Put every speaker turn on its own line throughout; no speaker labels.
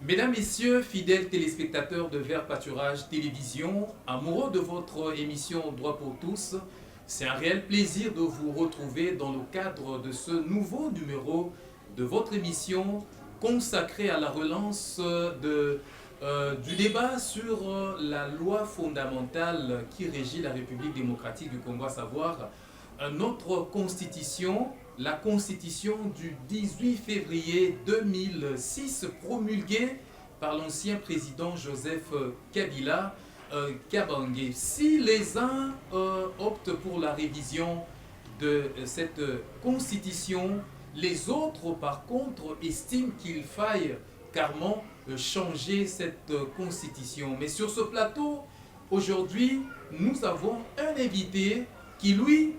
Mesdames, Messieurs, fidèles téléspectateurs de Vert Pâturage Télévision, amoureux de votre émission Droit pour tous, c'est un réel plaisir de vous retrouver dans le cadre de ce nouveau numéro de votre émission consacrée à la relance du débat sur la loi fondamentale qui régit la République démocratique du Congo, à savoir notre constitution, la constitution du 18 février 2006 promulguée par l'ancien président Joseph Kabila Kabange. Si les uns optent pour la révision de cette constitution, les autres par contre estiment qu'il faille carrément changer cette constitution. Mais sur ce plateau, aujourd'hui, nous avons un invité qui lui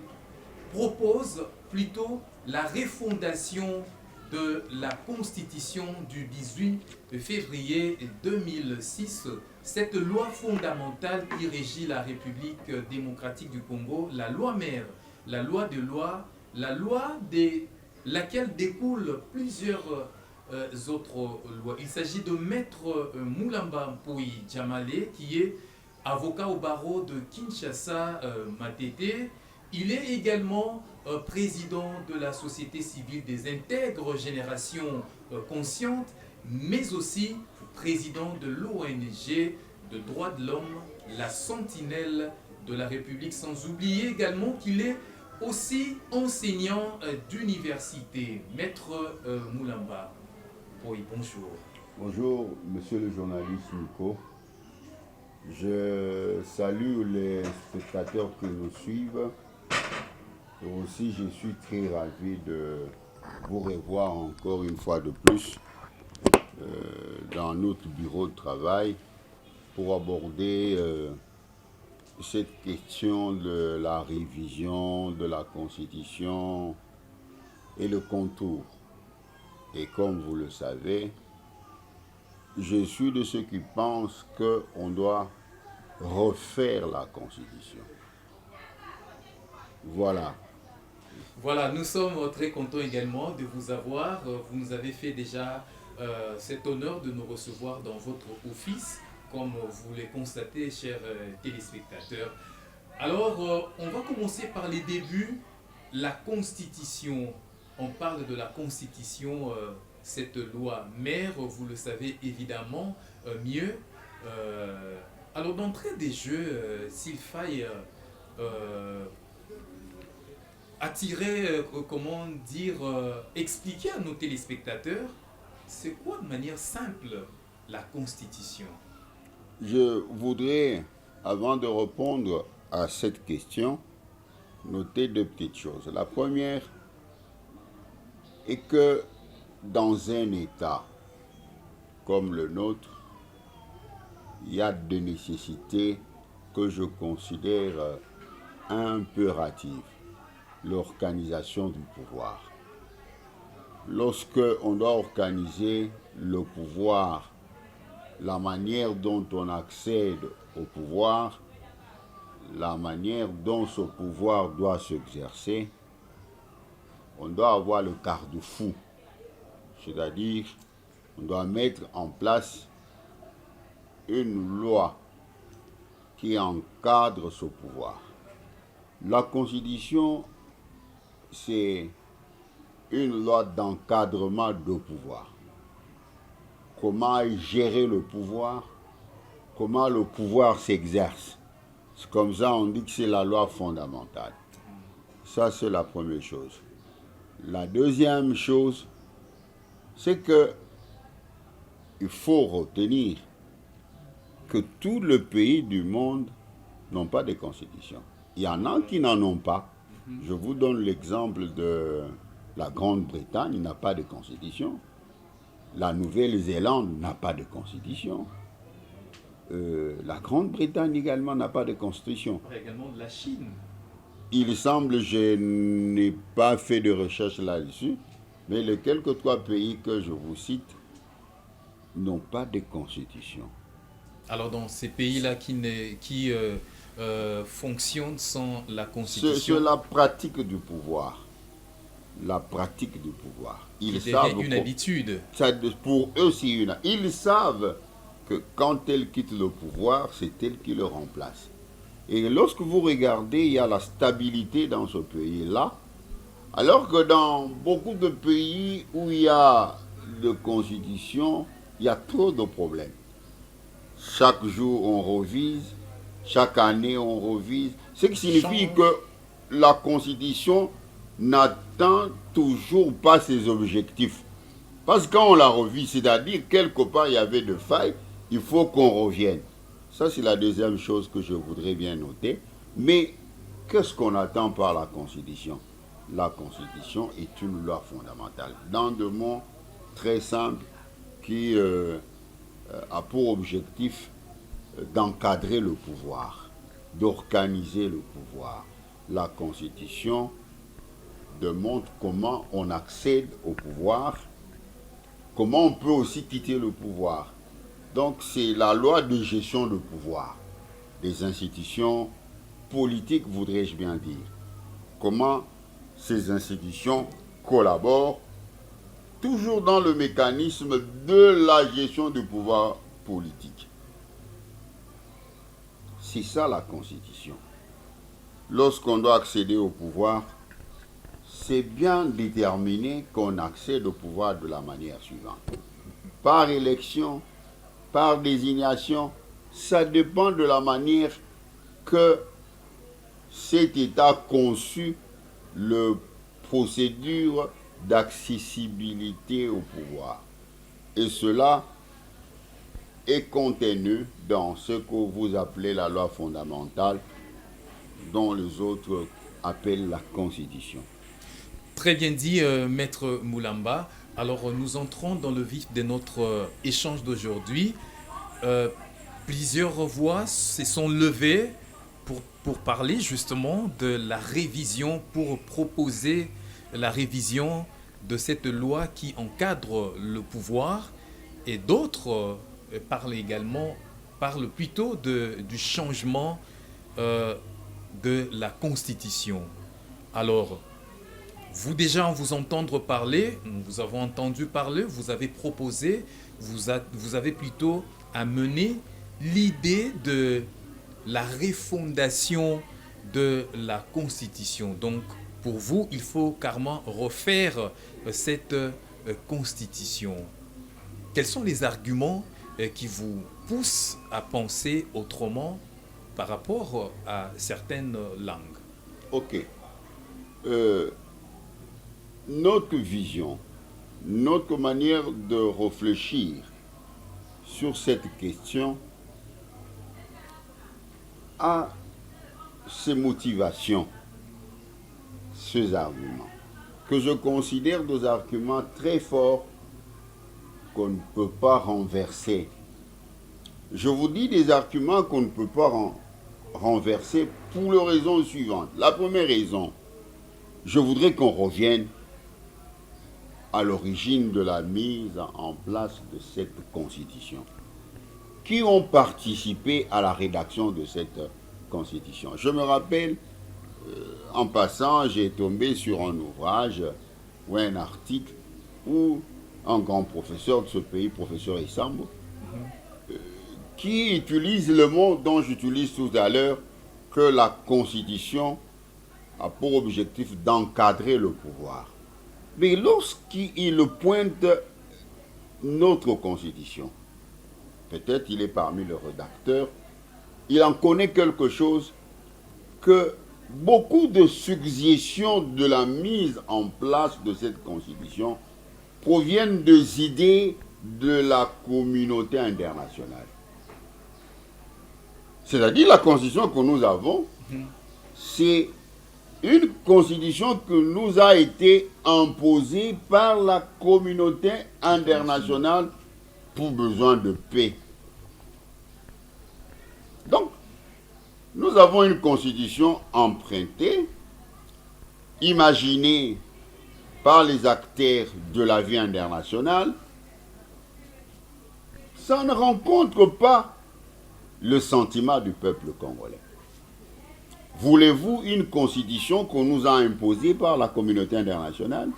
propose plutôt la refondation de la constitution du 18 février 2006, cette loi fondamentale qui régit la République démocratique du Congo, la loi mère, la loi de loi, la loi de laquelle découlent plusieurs autres lois. Il s'agit de Maître Moulamba Mpoui Djamale, qui est avocat au barreau de Kinshasa Matete. Il est également président de la société civile des intègres générations conscientes, mais aussi président de l'ONG de droits de l'homme, la Sentinelle de la République, sans oublier également qu'il est aussi enseignant d'université. Maître Moulamba, oui, bonjour.
Bonjour, monsieur le journaliste Nico. Je salue les spectateurs qui nous suivent. Et aussi, je suis très ravi de vous revoir encore une fois de plus dans notre bureau de travail pour aborder cette question de la révision de la Constitution et le contour. Et comme vous le savez, je suis de ceux qui pensent qu'on doit refaire la Constitution. Voilà.
Voilà, nous sommes très contents également de vous avoir. Vous nous avez fait déjà cet honneur de nous recevoir dans votre office, comme vous le constatez, chers téléspectateurs. Alors, on va commencer par les débuts. La Constitution, on parle de la Constitution, cette loi mère, vous le savez évidemment mieux. Alors, d'entrée des jeux, s'il faille attirer, comment dire, expliquer à nos téléspectateurs, c'est quoi de manière simple la Constitution?
Je voudrais, avant de répondre à cette question, noter deux petites choses. La première est que dans un État comme le nôtre, il y a des nécessités que je considère impératives. L'organisation du pouvoir. Lorsque on doit organiser le pouvoir, la manière dont on accède au pouvoir, la manière dont ce pouvoir doit s'exercer, on doit avoir le garde-fou. C'est-à-dire, on doit mettre en place une loi qui encadre ce pouvoir. La Constitution, c'est une loi d'encadrement de pouvoir. Comment gérer le pouvoir, comment le pouvoir s'exerce. C'est comme ça on dit que c'est la loi fondamentale. Ça, c'est la première chose. La deuxième chose, c'est que il faut retenir que tous les pays du monde n'ont pas de constitution. Il y en a qui n'en ont pas. Je vous donne l'exemple de la Grande-Bretagne, il n'a pas de constitution. La Nouvelle-Zélande n'a pas de constitution. La Grande-Bretagne également n'a pas de constitution.
Il y a également de la Chine.
Il semble, je n'ai pas fait de recherche là-dessus, mais les quelques trois pays que je vous cite n'ont pas de constitution.
Alors dans ces pays-là qui fonctionnent sans la Constitution.
C'est la pratique du pouvoir. la pratique du pouvoir. Ils
Qui
savent
devient une habitude.
pour eux, c'est une. Ils savent que quand elle quitte le pouvoir, c'est elle qui le remplace. Et lorsque vous regardez, il y a la stabilité dans ce pays-là, alors que dans beaucoup de pays où il y a de constitution, il y a trop de problèmes. Chaque jour, on revise, chaque année, on revise. Ce qui signifie que la constitution n'atteint toujours pas ses objectifs. Parce que quand on la revise, c'est-à-dire quelque part il y avait de failles, il faut qu'on revienne. Ça, c'est la deuxième chose que je voudrais bien noter. Mais qu'est-ce qu'on attend par la Constitution? La Constitution est une loi fondamentale. Dans deux mots très simples qui a pour objectif d'encadrer le pouvoir, d'organiser le pouvoir. La Constitution demande comment on accède au pouvoir, comment on peut aussi quitter le pouvoir. Donc c'est la loi de gestion de pouvoir, des institutions politiques, voudrais-je bien dire. Comment ces institutions collaborent, toujours dans le mécanisme de la gestion du pouvoir politique. C'est ça la Constitution. Lorsqu'on doit accéder au pouvoir, c'est bien déterminé qu'on accède au pouvoir de la manière suivante. Par élection, par désignation, ça dépend de la manière que cet État conçu la procédure d'accessibilité au pouvoir. Et cela est contenu dans ce que vous appelez la loi fondamentale, dont les autres appellent la Constitution.
Très bien dit, Maître Moulamba. Alors, nous entrons dans le vif de notre échange d'aujourd'hui. Plusieurs voix se sont levées pour parler justement de la révision, pour proposer la révision de cette loi qui encadre le pouvoir, et d'autres parlent plutôt du changement de la Constitution. Alors, vous déjà, en vous entendre parler, nous vous avons entendu parler, vous avez proposé, vous avez plutôt amené l'idée de la refondation de la Constitution. Donc, pour vous, il faut carrément refaire cette Constitution. Quels sont les arguments qui vous poussent à penser autrement par rapport à certaines langues?
Ok. Notre vision, notre manière de réfléchir sur cette question a ses motivations, ces arguments, que je considère des arguments très forts qu'on ne peut pas renverser. Je vous dis des arguments qu'on ne peut pas renverser pour les raisons suivantes. La première raison, je voudrais qu'on revienne à l'origine de la mise en place de cette Constitution. Qui ont participé à la rédaction de cette Constitution? Je me rappelle, en passant, j'ai tombé sur un ouvrage ou un article où un grand professeur de ce pays, professeur Essambo, qui utilise le mot dont j'utilise tout à l'heure, que la Constitution a pour objectif d'encadrer le pouvoir. Mais lorsqu'il pointe notre Constitution, peut-être il est parmi les rédacteurs, il en connaît quelque chose, que beaucoup de suggestions de la mise en place de cette Constitution proviennent des idées de la communauté internationale. C'est-à-dire la Constitution que nous avons, c'est une Constitution que nous a été imposée par la communauté internationale pour besoin de paix. Donc, nous avons une Constitution empruntée, imaginée par les acteurs de la vie internationale. Ça ne rencontre pas le sentiment du peuple congolais. Voulez-vous une constitution qu'on nous a imposée par la communauté internationale?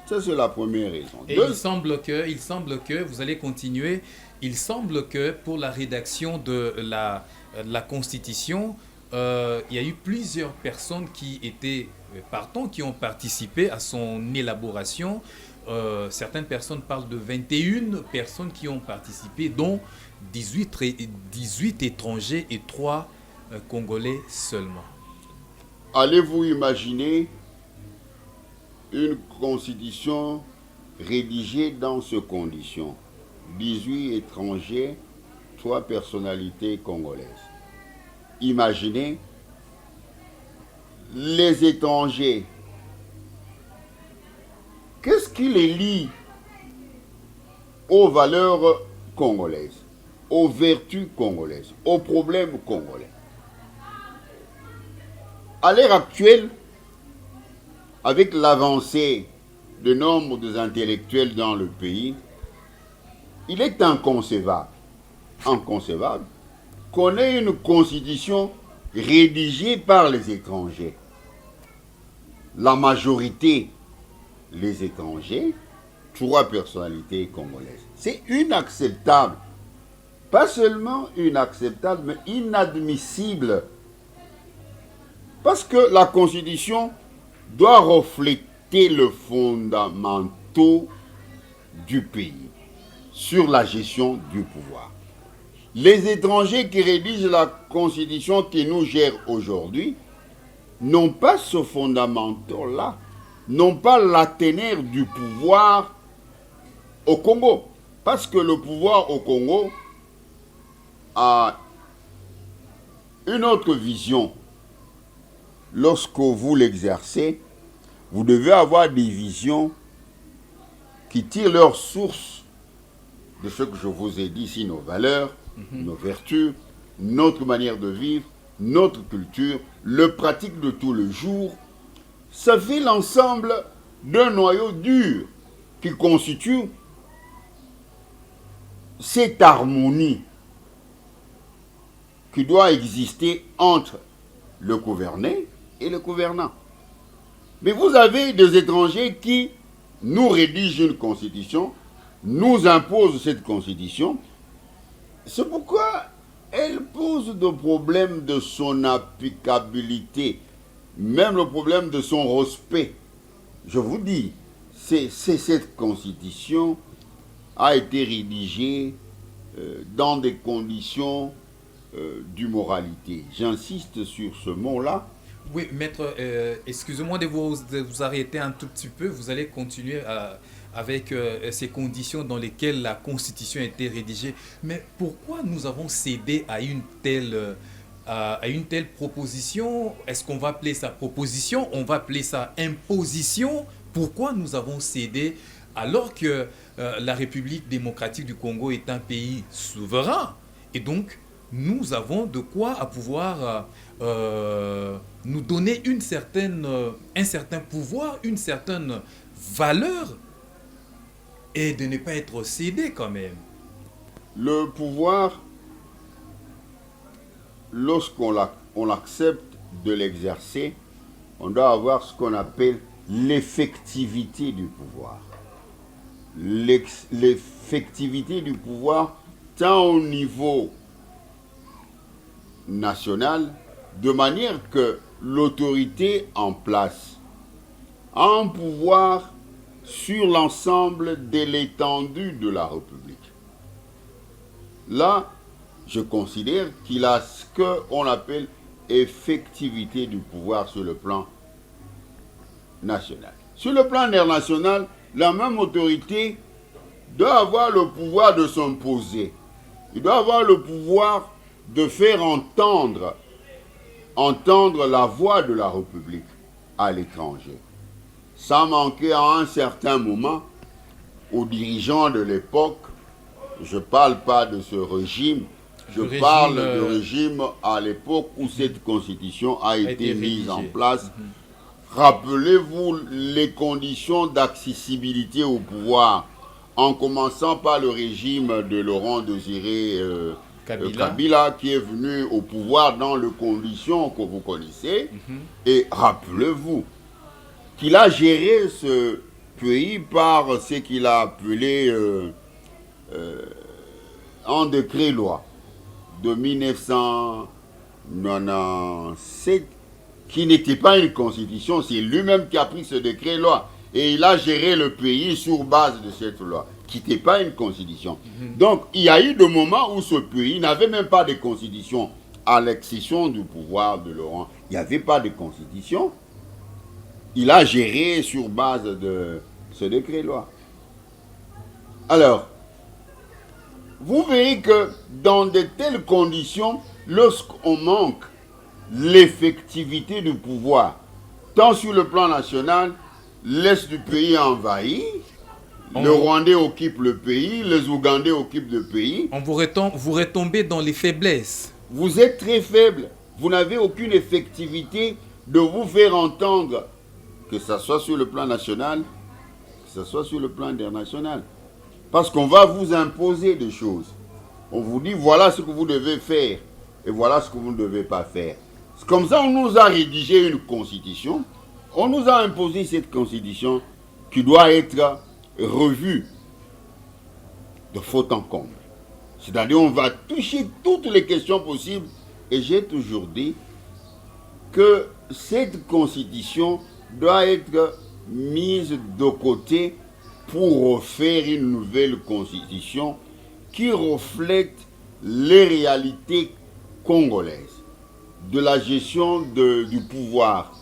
Ça, c'est la première raison.
Et il semble que, vous allez continuer, il semble que pour la rédaction de la Constitution, il y a eu plusieurs personnes qui étaient partants, qui ont participé à son élaboration. Certaines personnes parlent de 21 personnes qui ont participé, dont 18 étrangers et 3 Congolais seulement.
Allez-vous imaginer une constitution rédigée dans ces conditions? 18 étrangers, 3 personnalités congolaises. Imaginez les étrangers. Qu'est-ce qui les lie aux valeurs congolaises, aux vertus congolaises, aux problèmes congolais? À l'heure actuelle, avec l'avancée du nombre des intellectuels dans le pays, il est inconcevable qu'on ait une constitution rédigée par les étrangers. La majorité, les étrangers, 3 personnalités congolaises. C'est inacceptable. Pas seulement inacceptable, mais inadmissible. Parce que la Constitution doit refléter le fondamentaux du pays sur la gestion du pouvoir. Les étrangers qui rédigent la Constitution qui nous gère aujourd'hui n'ont pas ce fondamental-là, n'ont pas la teneur du pouvoir au Congo. Parce que le pouvoir au Congo a une autre vision. Lorsque vous l'exercez, vous devez avoir des visions qui tirent leur source de ce que je vous ai dit ici, nos valeurs, nos vertus, notre manière de vivre, notre culture, le pratique de tout le jour. Ça fait l'ensemble d'un noyau dur qui constitue cette harmonie qui doit exister entre le gouverné et le gouvernant. Mais vous avez des étrangers qui nous rédigent une constitution, nous imposent cette constitution. C'est pourquoi elle pose des problèmes de son applicabilité, même le problème de son respect. Je vous dis, cette constitution a été rédigée dans des conditions d'immoralité. J'insiste sur ce mot-là.
Oui, maître, excusez-moi de vous arrêter un tout petit peu. Vous allez continuer avec ces conditions dans lesquelles la Constitution a été rédigée. Mais pourquoi nous avons cédé à une telle proposition? Est-ce qu'on va appeler ça proposition? On va appeler ça imposition? Pourquoi nous avons cédé alors que la République démocratique du Congo est un pays souverain? Et donc, nous avons de quoi à pouvoir nous donner un certain pouvoir, une certaine valeur, et de ne pas être cédé quand même.
Le pouvoir, lorsqu'on accepte de l'exercer, on doit avoir ce qu'on appelle l'effectivité du pouvoir. L'effectivité du pouvoir, tant au niveau national, de manière que l'autorité en place a un pouvoir sur l'ensemble de l'étendue de la République. Là, je considère qu'il a ce qu'on appelle effectivité du pouvoir sur le plan national. Sur le plan international, la même autorité doit avoir le pouvoir de s'imposer. Il doit avoir le pouvoir de faire entendre la voix de la République à l'étranger. Ça manquait à un certain moment aux dirigeants de l'époque. Je ne parle pas de ce régime, je parle du régime à l'époque où cette constitution a été mise en place. Rappelez-vous les conditions d'accessibilité au pouvoir, en commençant par le régime de Laurent Désiré Kabila qui est venu au pouvoir dans les conditions que vous connaissez. Et rappelez-vous qu'il a géré ce pays par ce qu'il a appelé un décret-loi de 1997 qui n'était pas une constitution, c'est lui-même qui a pris ce décret-loi et il a géré le pays sur base de cette loi, qui n'était pas une constitution. Donc il y a eu des moments où ce pays n'avait même pas de constitution à l'exception du pouvoir de Laurent. Il n'y avait pas de constitution. Il a géré sur base de ce décret-loi. Alors, vous verrez que dans de telles conditions, lorsqu'on manque l'effectivité du pouvoir, tant sur le plan national, l'Est du pays est envahi, le Rwandais occupe le pays, les Ougandais occupent le pays.
Vous retombez dans les faiblesses.
Vous êtes très faible, vous n'avez aucune effectivité de vous faire entendre, que ce soit sur le plan national, que ce soit sur le plan international. Parce qu'on va vous imposer des choses. On vous dit, voilà ce que vous devez faire, et voilà ce que vous ne devez pas faire. C'est comme ça, on nous a rédigé une constitution, on nous a imposé cette constitution qui doit être revue de fond en comble. C'est-à-dire, on va toucher toutes les questions possibles, et j'ai toujours dit que cette constitution doit être mise de côté pour refaire une nouvelle constitution qui reflète les réalités congolaises de la gestion du pouvoir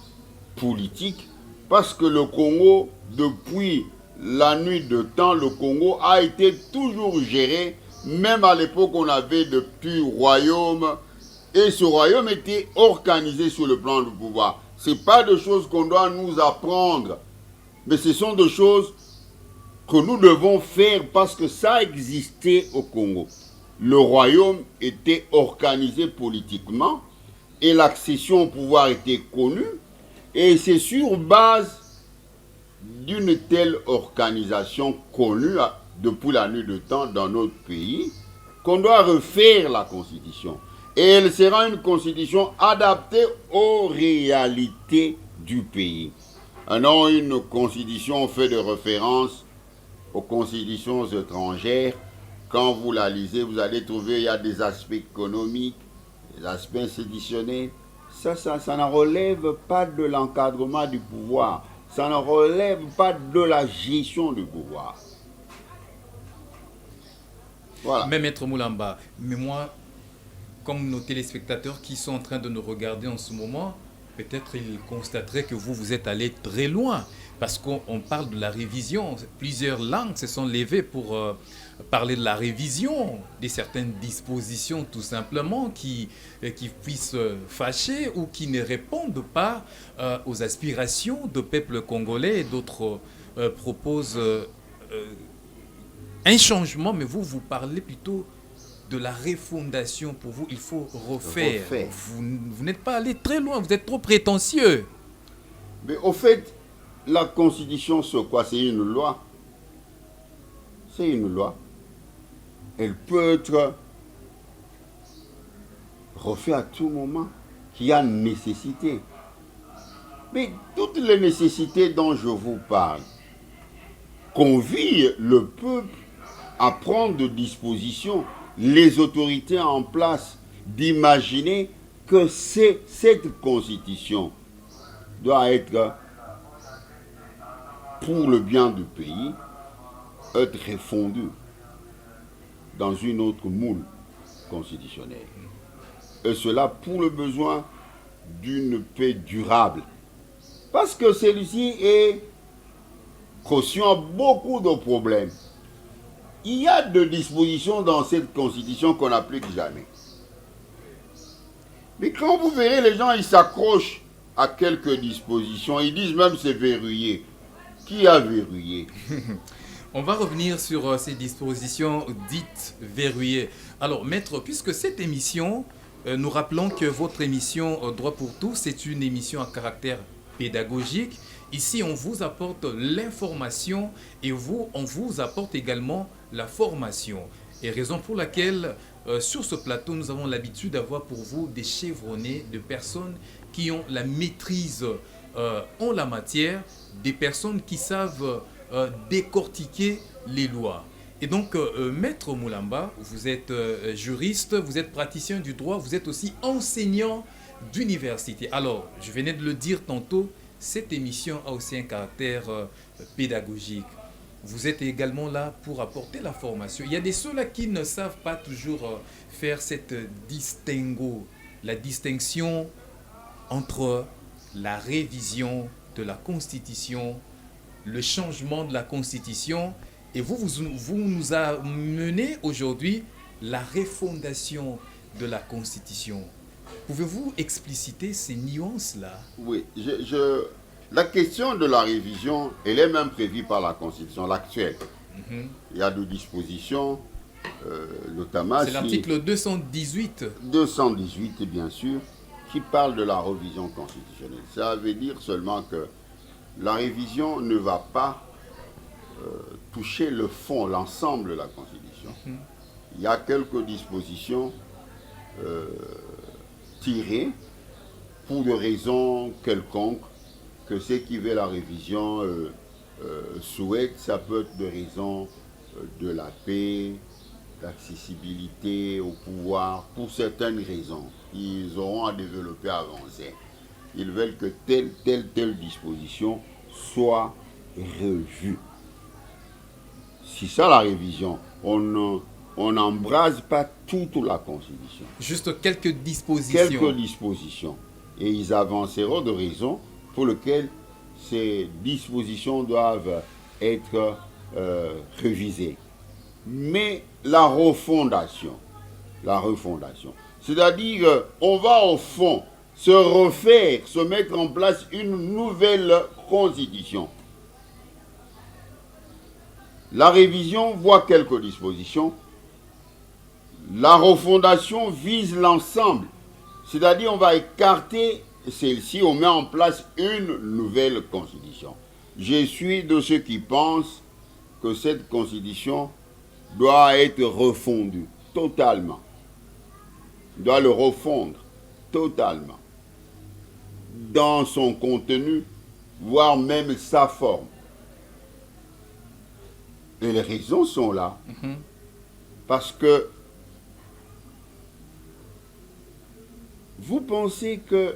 politique, parce que le Congo, depuis la nuit de temps, le Congo a été toujours géré, même à l'époque on avait de petits royaumes, et ce royaume était organisé sur le plan du pouvoir. Ce n'est pas des choses qu'on doit nous apprendre, mais ce sont des choses que nous devons faire parce que ça existait au Congo. Le royaume était organisé politiquement et l'accession au pouvoir était connue, et c'est sur base d'une telle organisation connue depuis la nuit de temps dans notre pays qu'on doit refaire la constitution. Et elle sera une constitution adaptée aux réalités du pays. Non, une constitution fait de référence aux constitutions étrangères. Quand vous la lisez, vous allez trouver qu'il y a des aspects économiques, des aspects institutionnels. Ça ne relève pas de l'encadrement du pouvoir. Ça ne relève pas de la gestion du pouvoir. Voilà.
Mais Maître Moulamba, mais moi, comme nos téléspectateurs qui sont en train de nous regarder en ce moment, peut-être ils constateraient que vous êtes allé très loin. Parce qu'on parle de la révision. Plusieurs langues se sont levées pour parler de la révision de certaines dispositions, tout simplement, qui puissent fâcher ou qui ne répondent pas aux aspirations du peuple congolais. Et d'autres proposent un changement, mais vous parlez plutôt de la refondation. Pour vous, il faut refaire. Vous n'êtes pas allé très loin, vous êtes trop prétentieux.
Mais au fait, la constitution, c'est quoi? C'est une loi. C'est une loi. Elle peut être refaite à tout moment qu'il y a nécessité. Mais toutes les nécessités dont je vous parle convient le peuple à prendre de dispositions, les autorités en place, d'imaginer que cette constitution doit être pour le bien du pays, être refondue dans une autre moule constitutionnelle. Et cela pour le besoin d'une paix durable. Parce que celui-ci est conscient de beaucoup de problèmes. Il y a des dispositions dans cette constitution qu'on n'applique jamais. Mais quand vous verrez, les gens, ils s'accrochent à quelques dispositions. Ils disent même c'est verrouillé. Qui a verrouillé?
On va revenir sur ces dispositions dites verrouillées. Alors, maître, puisque cette émission, nous rappelons que votre émission Droit pour tous, c'est une émission à caractère pédagogique. Ici, on vous apporte l'information et on vous apporte également la formation. Et raison pour laquelle sur ce plateau, nous avons l'habitude d'avoir pour vous des chevronnés, de personnes qui ont la maîtrise en la matière, des personnes qui savent décortiquer les lois. Et donc, Maître Moulamba, vous êtes juriste, vous êtes praticien du droit, vous êtes aussi enseignant d'université. Alors, je venais de le dire tantôt, cette émission a aussi un caractère pédagogique. Vous êtes également là pour apporter la formation. Il y a des ceux-là qui ne savent pas toujours faire cette la distinction entre la révision de la Constitution, le changement de la Constitution, et vous nous amenez aujourd'hui la refondation de la Constitution. Pouvez-vous expliciter ces nuances-là?
Oui, la question de la révision, elle est même prévue par la Constitution, l'actuelle. Il y a des dispositions, notamment...
C'est l'article 218.
218, bien sûr, qui parle de la révision constitutionnelle. Ça veut dire seulement que la révision ne va pas toucher le fond, l'ensemble de la Constitution. Il y a quelques dispositions tirées pour des raisons quelconques que ceux qui veulent la révision souhaitent. Ça peut être des raisons de la paix, d'accessibilité au pouvoir, pour certaines raisons. Ils auront à développer, à avancer. Ils veulent que telle disposition soit revue. C'est ça la révision. On n'embrase pas toute la Constitution.
Juste quelques dispositions.
Quelques dispositions. Et ils avanceront de raisons pour lesquelles ces dispositions doivent être révisées. Mais la refondation, c'est-à-dire on va au fond se refaire, se mettre en place une nouvelle constitution. La révision voit quelques dispositions. La refondation vise l'ensemble, c'est-à-dire on va écarter celle-ci, on met en place une nouvelle constitution. Je suis de ceux qui pensent que cette constitution doit être refondue totalement. On doit le refondre totalement dans son contenu, voire même sa forme. Et les raisons sont là. Parce que vous pensez que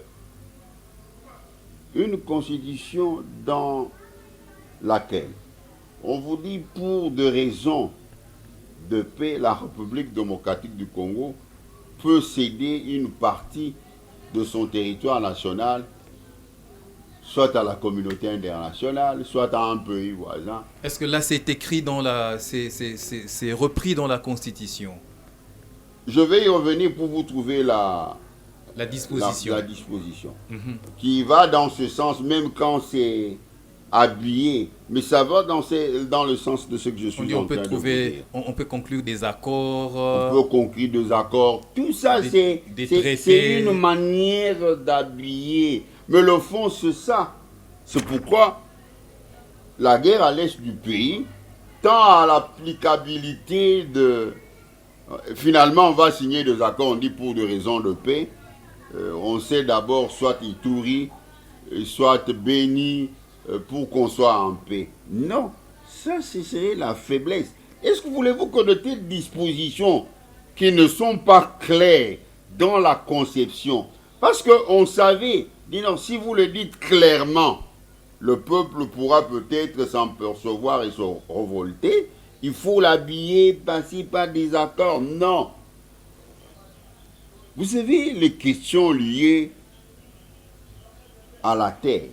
une constitution dans laquelle on vous dit pour des raisons de paix, la République démocratique du Congo peut céder une partie de son territoire national, soit à la communauté internationale, soit à un pays voisin.
Est-ce que là c'est écrit dans c'est repris dans la Constitution?
Je vais y revenir pour vous trouver la
disposition.
La disposition. Qui va dans ce sens, même quand c'est habillé, mais ça va dans le sens de ce que je suis en train de vous dire.
On peut conclure des accords.
On peut conclure des accords. Tout ça, c'est une manière d'habiller. Mais le fond, c'est ça. C'est pourquoi la guerre à l'est du pays tend à l'applicabilité de... Finalement, on va signer des accords, on dit pour des raisons de paix. On sait d'abord soit Ituri, soit Béni, pour qu'on soit en paix. Non, ça, c'est la faiblesse. Est-ce que voulez-vous que de telles dispositions qui ne sont pas claires dans la conception, parce qu'on savait, dis non, si vous le dites clairement, le peuple pourra peut-être s'en percevoir et se révolter, il faut l'habiller, passer par des accords. Non. Vous savez, les questions liées à la terre,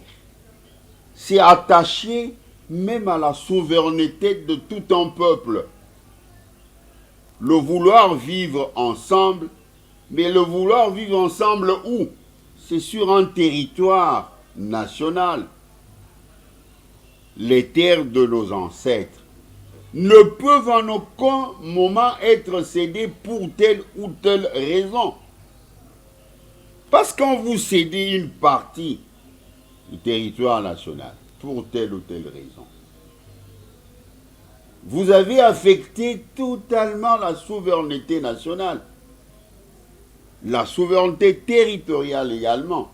c'est attaché même à la souveraineté de tout un peuple. Le vouloir vivre ensemble, mais le vouloir vivre ensemble où? C'est sur un territoire national. Les terres de nos ancêtres ne peuvent en aucun moment être cédées pour telle ou telle raison. Parce que quand vous cédez une partie du territoire national pour telle ou telle raison, vous avez affecté totalement la souveraineté nationale, la souveraineté territoriale également.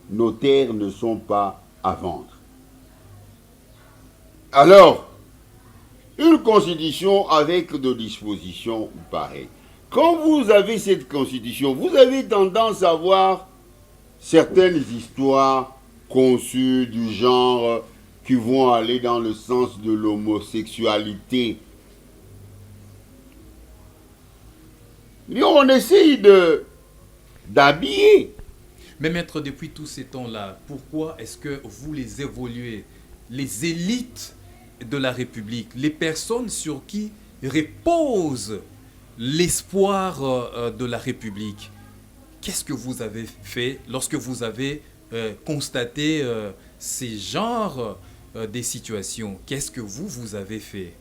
Nos terres ne sont pas à vendre. Alors, une constitution avec des dispositions pareilles. Quand vous avez cette constitution, vous avez tendance à voir certaines histoires conçues du genre qui vont aller dans le sens de l'homosexualité. Mais on essaye d'habiller.
Mais maître, depuis tous ces temps-là, pourquoi est-ce que vous les évoluez, les élites de la République, les personnes sur qui repose l'espoir de la République? Qu'est-ce que vous avez fait lorsque vous avez constaté ces genres des situations? Qu'est-ce que vous avez fait?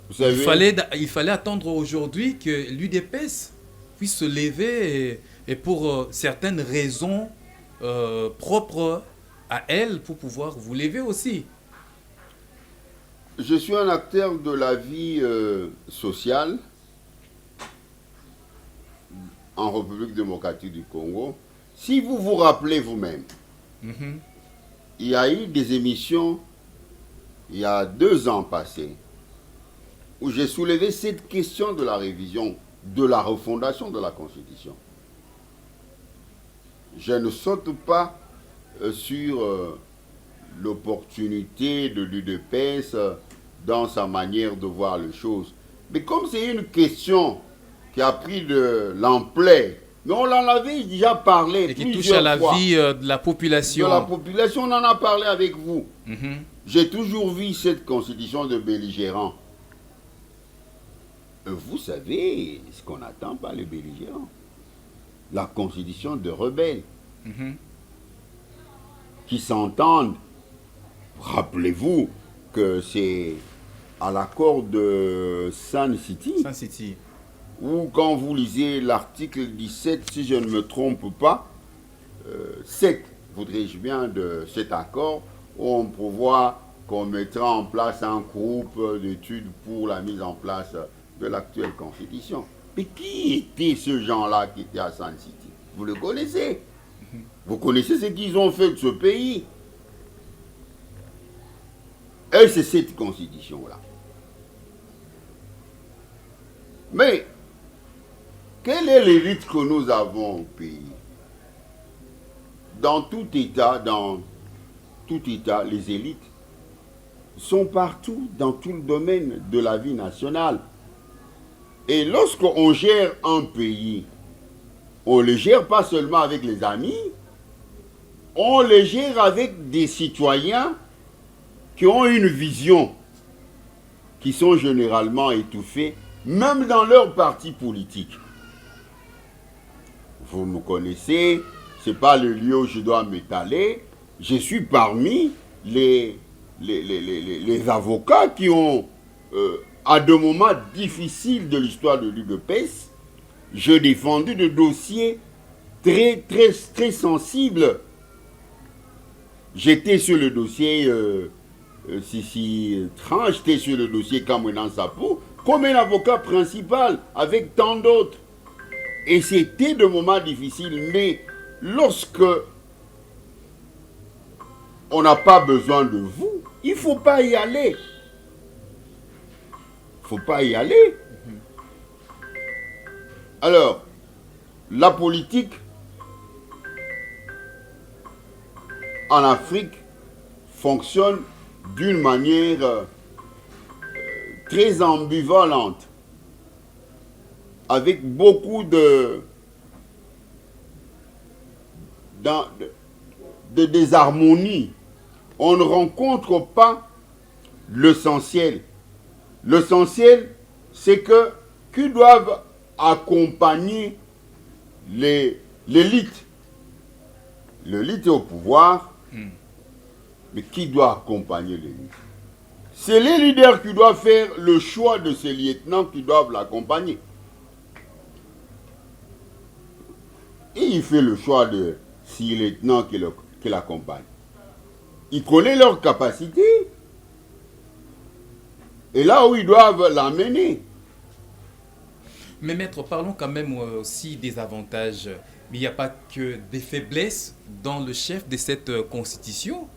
Vous savez,
Il fallait attendre aujourd'hui que l'UDPS puisse se lever et pour certaines raisons propres à elle, pour pouvoir vous lever aussi.
je suis un acteur de la vie sociale en République démocratique du Congo. Si vous vous rappelez vous-même, il y a eu des émissions il y a 2 ans passés où j'ai soulevé cette question de la révision, de la refondation de la Constitution. Je ne saute pas sur l'opportunité de l'UDPS dans sa manière de voir les choses. Mais comme c'est une question qui a pris de l'ampleur, mais on en avait déjà parlé
Et qui
plusieurs
touche à la
fois.
vie de la population.
De la population, on en a parlé avec vous.
Mhm.
J'ai toujours vu cette constitution de belligérants. Vous savez ce qu'on attend par les belligérants. La constitution de rebelles
Mhm.
qui s'entendent. Rappelez-vous que c'est à l'accord de Sun City,
Sun City.
où quand vous lisez l'article 17, si je ne me trompe pas, 7, voudrais-je bien, de cet accord, où on prévoit qu'on mettra en place un groupe d'études pour la mise en place de l'actuelle constitution. Mais qui était ce gens-là qui était à Sun City? Vous le connaissez. Vous connaissez ce qu'ils ont fait de ce pays. Et c'est cette constitution-là. Mais, quelle est l'élite que nous avons au pays? Dans tout État, les élites sont partout, dans tout le domaine de la vie nationale. Et lorsqu'on gère un pays, on ne le gère pas seulement avec les amis, on le gère avec des citoyens qui ont une vision, qui sont généralement étouffés, même dans leur parti politique. Vous me connaissez, ce n'est pas le lieu où je dois m'étaler. Je suis parmi les avocats qui ont, à de moments difficiles de l'histoire de l'UDPS, j'ai défendu des dossiers très sensibles. J'étais sur le dossier Sissi Tran, j'étais sur le dossier Kamwenan Sapou, comme un avocat principal, avec tant d'autres. Et c'était de moments difficiles, mais lorsque on n'a pas besoin de vous, il ne faut pas y aller. Il ne faut pas y aller. Alors, la politique en Afrique fonctionne d'une manière très ambivalente, avec beaucoup de désharmonie. On ne rencontre pas l'essentiel. L'essentiel, c'est que qui doivent accompagner l'élite. L'élite est au pouvoir, mais qui doit accompagner l'élite? C'est les leaders qui doivent faire le choix de ces lieutenants qui doivent l'accompagner. Et il fait le choix de 6 lieutenants qui l'accompagnent. Il connaît leurs capacités. et là où ils doivent l'amener.
Mais maître, parlons quand même aussi des avantages. Mais il n'y a pas que des faiblesses dans le chef de cette constitution.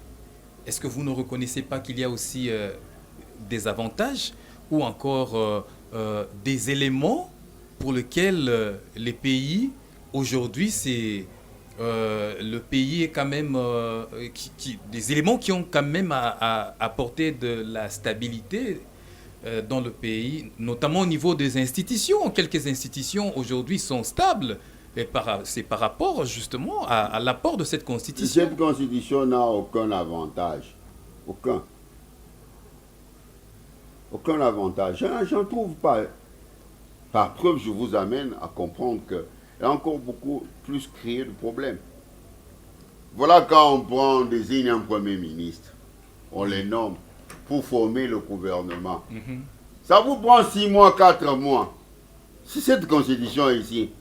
Est-ce que vous ne reconnaissez pas qu'il y a aussi des avantages ou encore des éléments pour lesquels les pays, aujourd'hui, c'est le pays est quand même des éléments qui ont quand même à apporter de la stabilité dans le pays, notamment au niveau des institutions. Quelques institutions aujourd'hui sont stables. C'est par rapport justement à l'apport de cette constitution.
Cette constitution n'a aucun avantage. Aucun. Aucun avantage. J'en trouve pas. Par preuve, je vous amène à comprendre qu'elle a encore beaucoup plus créé de problèmes. Voilà quand on désigne un premier ministre, on les nomme pour former le gouvernement. Ça vous prend 6 mois, 4 mois. Si cette constitution ici,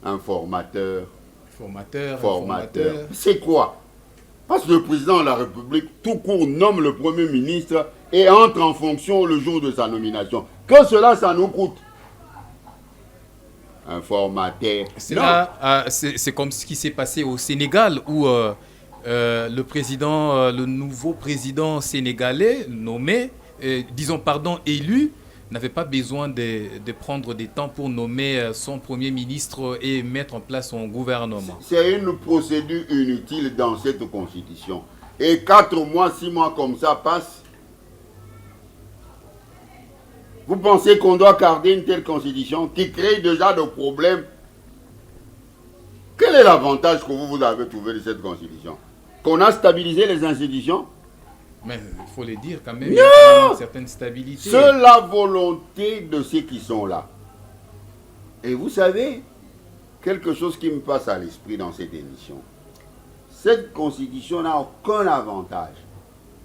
un formateur. C'est quoi? Parce que le président de la République, tout court, nomme le Premier ministre et entre en fonction le jour de sa nomination. Que cela, ça nous coûte. Un formateur.
C'est comme ce qui s'est passé au Sénégal où le nouveau président sénégalais élu, n'avait pas besoin de prendre des temps pour nommer son premier ministre et mettre en place son gouvernement.
C'est une procédure inutile dans cette constitution. Et 4 mois, 6 mois comme ça passent. Vous pensez qu'on doit garder une telle constitution qui crée déjà des problèmes? Quel est l'avantage que vous avez trouvé de cette constitution? Qu'on a stabilisé les institutions?
Mais il faut le dire quand même, il y a quand même une certaine stabilité.
C'est la volonté de ceux qui sont là. Et vous savez, quelque chose qui me passe à l'esprit dans cette émission. Cette constitution n'a aucun avantage.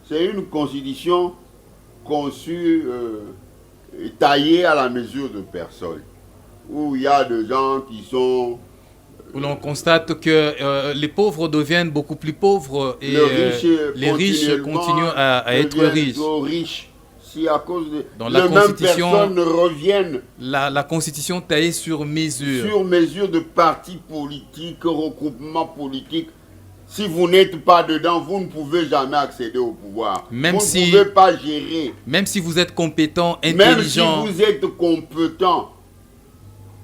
C'est une constitution conçue, taillée à la mesure de personnes. Où il y a des gens qui sont...
Où l'on constate que les pauvres deviennent beaucoup plus pauvres et les riches continuent à être
riches. Si à cause de
dans
les mêmes personnes reviennent.
La constitution taillée sur mesure.
Sur mesure de partis politiques, regroupements politiques. Si vous n'êtes pas dedans, vous ne pouvez jamais accéder au pouvoir. Vous ne pouvez pas gérer.
Même si vous êtes compétent, intelligent.
Même si vous êtes compétent.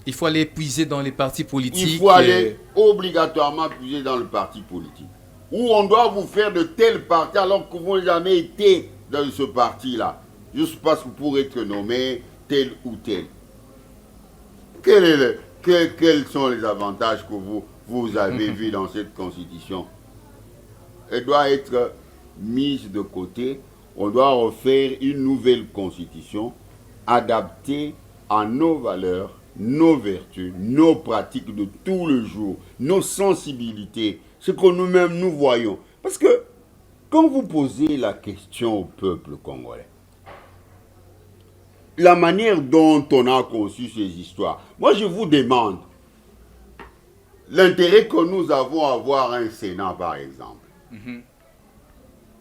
Il faut aller puiser dans les partis politiques.
Il faut aller obligatoirement puiser dans le parti politique. Où on doit vous faire de tels partis alors que vous n'avez jamais été dans ce parti-là. Juste parce que pour être nommé tel ou tel. Quels sont les avantages que vous avez vus dans cette constitution? Elle doit être mise de côté. On doit refaire une nouvelle constitution adaptée à nos valeurs, nos vertus, nos pratiques de tous les jours, nos sensibilités, ce que nous-mêmes nous voyons. Parce que quand vous posez la question au peuple congolais, la manière dont on a conçu ces histoires, moi je vous demande, l'intérêt que nous avons à avoir un Sénat par exemple,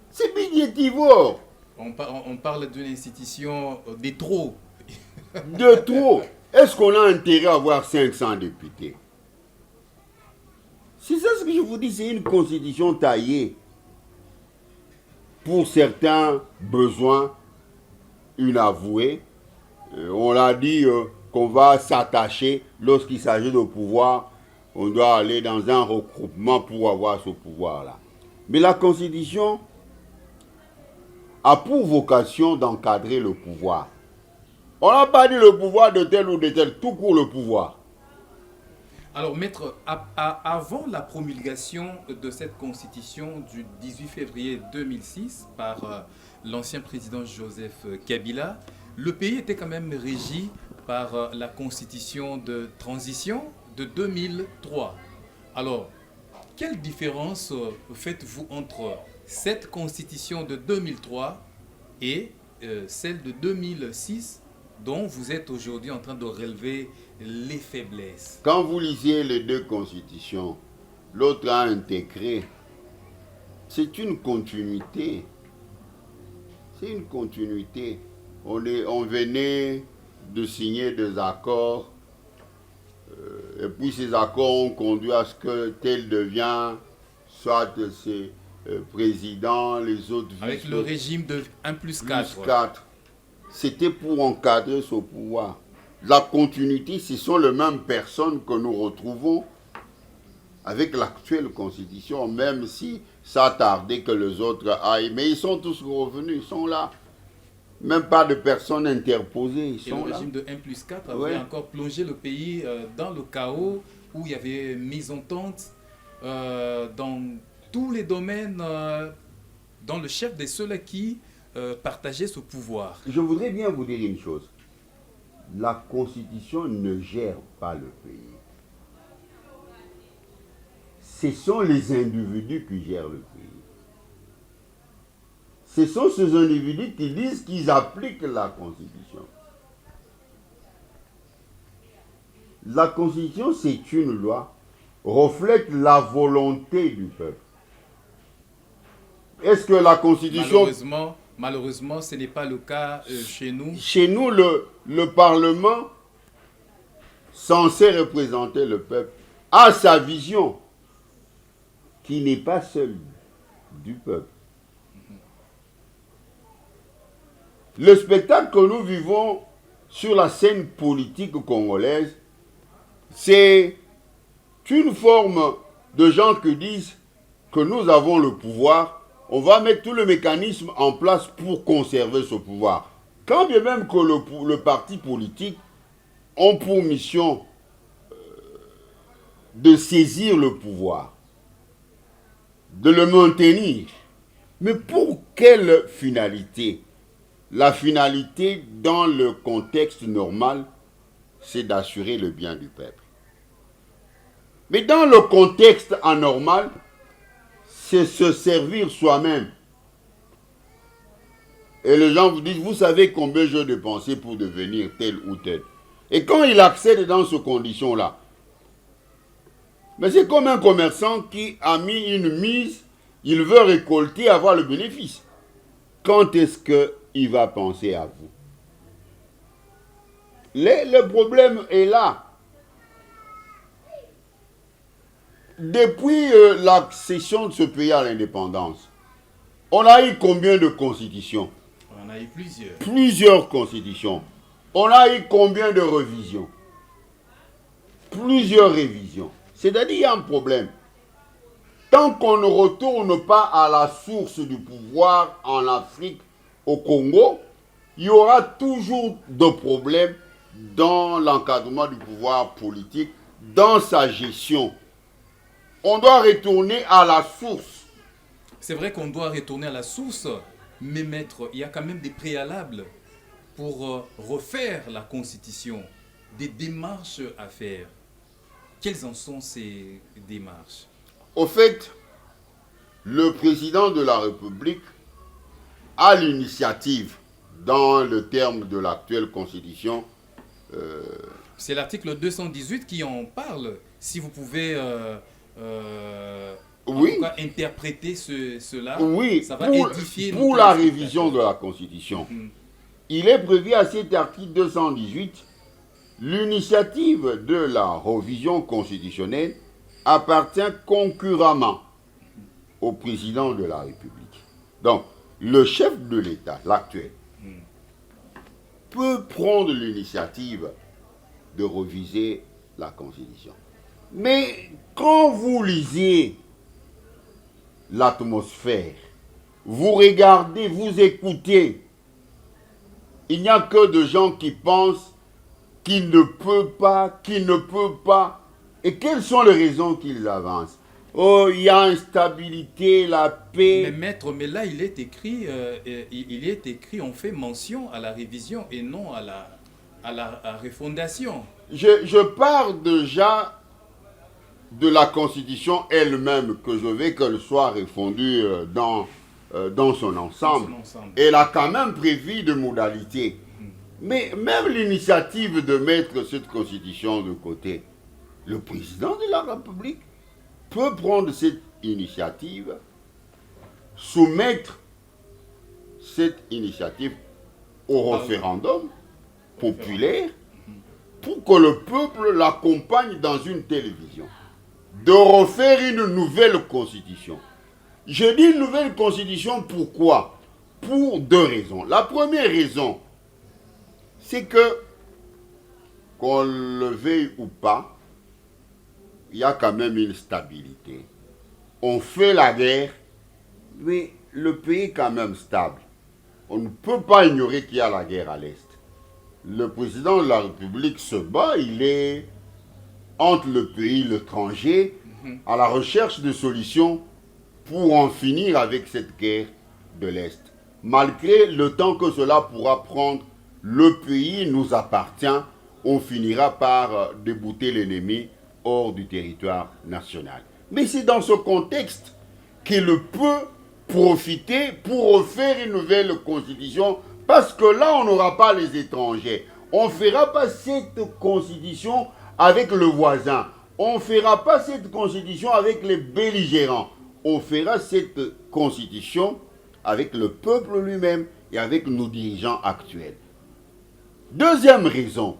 c'est budgétivore.
On parle d'une institution de trop.
De trop. Est-ce qu'on a intérêt à avoir 500 députés? C'est ça ce que je vous dis, c'est une constitution taillée pour certains besoins inavoués. On l'a dit qu'on va s'attacher lorsqu'il s'agit de pouvoir. On doit aller dans un regroupement pour avoir ce pouvoir-là. Mais la constitution a pour vocation d'encadrer le pouvoir. On n'a pas dit le pouvoir de tel ou de tel, tout court le pouvoir.
Alors, maître, avant la promulgation de cette constitution du 18 février 2006 par l'ancien président Joseph Kabila, le pays était quand même régi par la constitution de transition de 2003. Alors, quelle différence faites-vous entre cette constitution de 2003 et celle de 2006 dont vous êtes aujourd'hui en train de relever les faiblesses?
Quand vous lisez les deux constitutions, l'autre a intégré. C'est une continuité. C'est une continuité. On venait de signer des accords, et puis ces accords ont conduit à ce que tel devient soit ses présidents, les autres
Avec le régime de 1 plus 4.
plus 4. C'était pour encadrer ce pouvoir. La continuité, ce sont les mêmes personnes que nous retrouvons avec l'actuelle constitution, même si ça a tardé que les autres aillent. Mais ils sont tous revenus, ils sont là. Même pas de personnes interposées, ils sont là.
Et le régime de 1 plus 4 avait encore plongé le pays dans le chaos, où il y avait mésentente dans tous les domaines, dans le chef de ceux-là qui partageaient ce pouvoir.
Je voudrais bien vous dire une chose. La Constitution ne gère pas le pays. Ce sont les individus qui gèrent le pays. Ce sont ces individus qui disent qu'ils appliquent la Constitution. La Constitution, c'est une loi, reflète la volonté du peuple. Est-ce que la Constitution...
Malheureusement, ce n'est pas le cas chez nous.
Chez nous, le Parlement, censé représenter le peuple, a sa vision, qui n'est pas celle du peuple. Le spectacle que nous vivons sur la scène politique congolaise, c'est une forme de gens qui disent que nous avons le pouvoir. On va mettre tout le mécanisme en place pour conserver ce pouvoir. Quand bien même que le parti politique ont pour mission de saisir le pouvoir, de le maintenir. Mais pour quelle finalité? La finalité, dans le contexte normal, c'est d'assurer le bien du peuple. Mais dans le contexte anormal, c'est se servir soi-même. Et les gens vous disent, vous savez combien j'ai dépensé pour devenir tel ou tel. Et quand il accède dans ces conditions-là, mais c'est comme un commerçant qui a mis une mise, il veut récolter, avoir le bénéfice. Quand est-ce qu'il va penser à vous? Le problème est là. Depuis l'accession de ce pays à l'indépendance, on a eu combien de constitutions?
On en a eu plusieurs.
Plusieurs constitutions. On a eu combien de révisions? Plusieurs révisions. C'est-à-dire qu'il y a un problème. Tant qu'on ne retourne pas à la source du pouvoir en Afrique, au Congo, il y aura toujours des problèmes dans l'encadrement du pouvoir politique, dans sa gestion. On doit retourner à la source.
C'est vrai qu'on doit retourner à la source, mais maître, il y a quand même des préalables pour refaire la Constitution, des démarches à faire. Quelles en sont ces démarches?
Au fait, le président de la République a l'initiative, dans le terme de l'actuelle Constitution.
C'est l'article 218 qui en parle. Si vous pouvez
oui,
en tout cas, interpréter cela,
oui,
ça va édifier
pour la révision de la Constitution. Il est prévu à cet article 218, l'initiative de la révision constitutionnelle appartient concurremment au président de la République. Donc, le chef de l'État, l'actuel, peut prendre l'initiative de réviser la Constitution. Mais quand vous lisez l'atmosphère, vous regardez, vous écoutez, il n'y a que de gens qui pensent qu'il ne peut pas, Et quelles sont les raisons qu'ils avancent? Oh, il y a instabilité, la paix.
Mais maître, mais là, il est écrit, on fait mention à la révision et non à la refondation.
Je pars déjà de la Constitution elle-même, que je veux qu'elle soit refondue dans son ensemble. Elle a quand même prévu de modalités. Mais même l'initiative de mettre cette Constitution de côté, le président de la République peut prendre cette initiative, soumettre cette initiative au référendum populaire pour que le peuple l'accompagne dans une télévision. De refaire une nouvelle constitution. Je dis une nouvelle constitution pourquoi? Pour deux raisons. La première raison, c'est que, qu'on le veuille ou pas, il y a quand même une stabilité. On fait la guerre, mais le pays est quand même stable. On ne peut pas ignorer qu'il y a la guerre à l'Est. Le président de la République se bat, il est entre le pays et l'étranger, à la recherche de solutions pour en finir avec cette guerre de l'Est. Malgré le temps que cela pourra prendre, le pays nous appartient, on finira par débouter l'ennemi hors du territoire national. Mais c'est dans ce contexte qu'il peut profiter pour refaire une nouvelle constitution, parce que là, on n'aura pas les étrangers. On ne fera pas cette constitution avec le voisin. On ne fera pas cette constitution avec les belligérants. On fera cette constitution avec le peuple lui-même et avec nos dirigeants actuels. Deuxième raison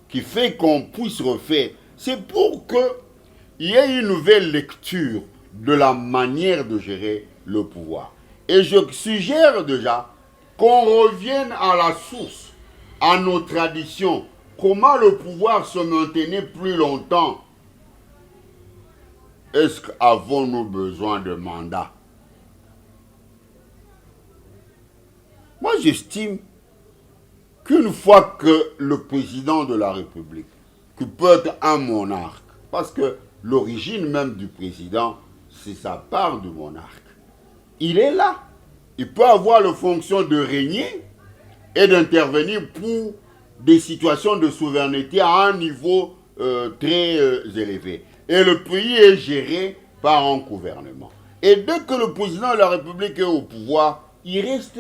qui fait qu'on puisse refaire, c'est pour qu'il y ait une nouvelle lecture de la manière de gérer le pouvoir. Et je suggère déjà qu'on revienne à la source, à nos traditions. Comment le pouvoir se maintenait plus longtemps? Est-ce qu'avons-nous besoin de mandat? Moi, j'estime qu'une fois que le président de la République, qui peut être un monarque, parce que l'origine même du président, c'est sa part de monarque, il est là. Il peut avoir la fonction de régner et d'intervenir pour des situations de souveraineté à un niveau très élevé. Et le pays est géré par un gouvernement. Et dès que le président de la République est au pouvoir, il reste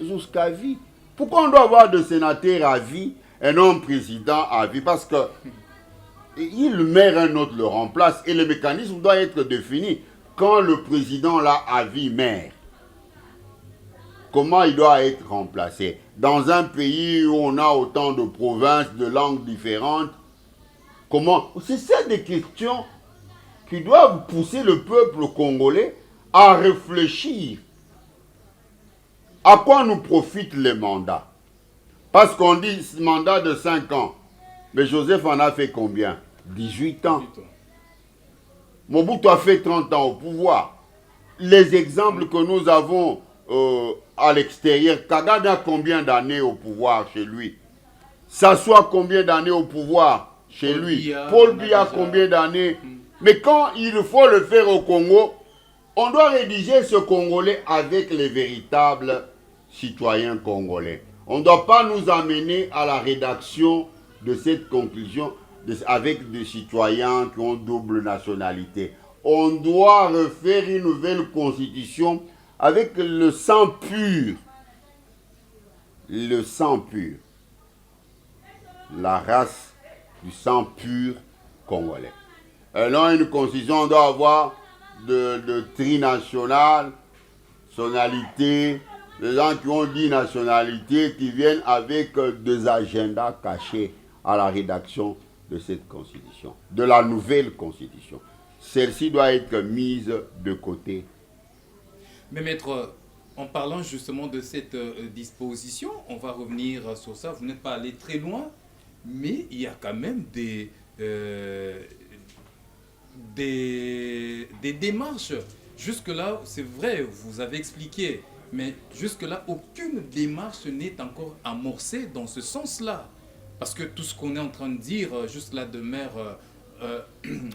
jusqu'à vie. Pourquoi on doit avoir des sénateurs à vie et non un président à vie? Parce que il maire un autre le remplace et le mécanisme doit être défini. Quand le président là à vie maire, comment il doit être remplacé? Dans un pays où on a autant de provinces, de langues différentes, comment? C'est ça des questions qui doivent pousser le peuple congolais à réfléchir. À quoi nous profitent les mandats? Parce qu'on dit mandat de 5 ans. Mais Joseph en a fait combien? 18 ans. Mobutu a fait 30 ans au pouvoir. Les exemples que nous avons à l'extérieur, Kagame a combien d'années au pouvoir chez lui? Sassou a combien d'années au pouvoir chez lui? Paul Biya a combien d'années? Mais quand il faut le faire au Congo, on doit rédiger ce Congolais avec les véritables citoyens congolais. On ne doit pas nous amener à la rédaction de cette conclusion avec des citoyens qui ont double nationalité. On doit refaire une nouvelle constitution avec le sang pur. Le sang pur. La race du sang pur congolais. Non, une constitution doit avoir de trinational, nationalité, les gens qui ont dit nationalité, qui viennent avec des agendas cachés à la rédaction de cette constitution, de la nouvelle constitution. Celle-ci doit être mise de côté.
Mais maître, en parlant justement de cette disposition, on va revenir sur ça. Vous n'êtes pas allé très loin, mais il y a quand même des démarches. Jusque-là, c'est vrai, vous avez expliqué, mais jusque-là, aucune démarche n'est encore amorcée dans ce sens-là. Parce que tout ce qu'on est en train de dire, juste là, demeure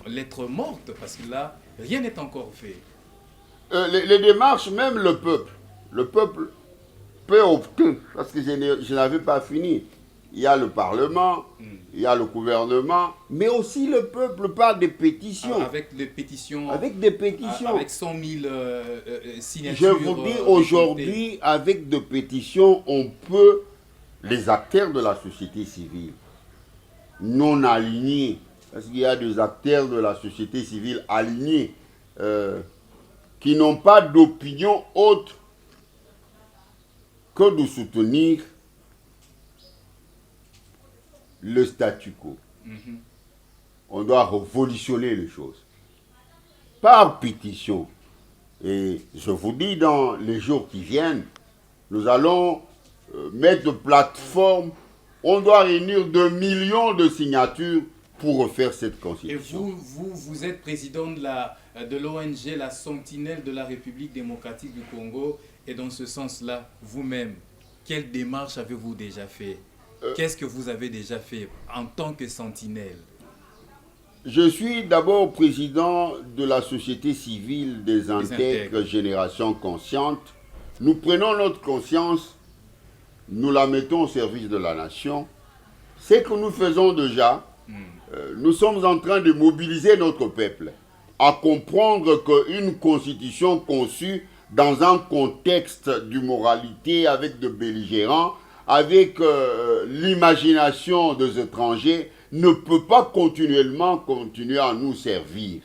lettre morte, parce que là, rien n'est encore fait.
Les démarches, même le peuple peut opter, parce que je n'avais pas fini. Il y a le Parlement, il y a le gouvernement, mais aussi le peuple par des pétitions.
Avec les pétitions.
Avec des pétitions.
Avec 100 000 signatures.
Je vous dis, aujourd'hui, avec des pétitions, on peut, les acteurs de la société civile, non alignés, parce qu'il y a des acteurs de la société civile alignés, qui n'ont pas d'opinion autre que de soutenir le statu quo. On doit révolutionner les choses. Par pétition. Et je vous dis, dans les jours qui viennent, nous allons mettre de plateforme. On doit réunir 2 millions de signatures pour refaire cette constitution.
Et vous êtes président de l'ONG La Sentinelle de la République démocratique du Congo. Et dans ce sens-là, vous-même, quelle démarche avez-vous déjà fait? Qu'est-ce que vous avez déjà fait en tant que sentinelle?
Je suis d'abord président de la société civile des intègres Génération Consciente. Nous prenons notre conscience, nous la mettons au service de la nation. Ce que nous faisons déjà, nous sommes en train de mobiliser notre peuple à comprendre qu'une constitution conçue dans un contexte d'immoralité avec de belligérants, avec l'imagination des étrangers, ne peut pas continuer à nous servir.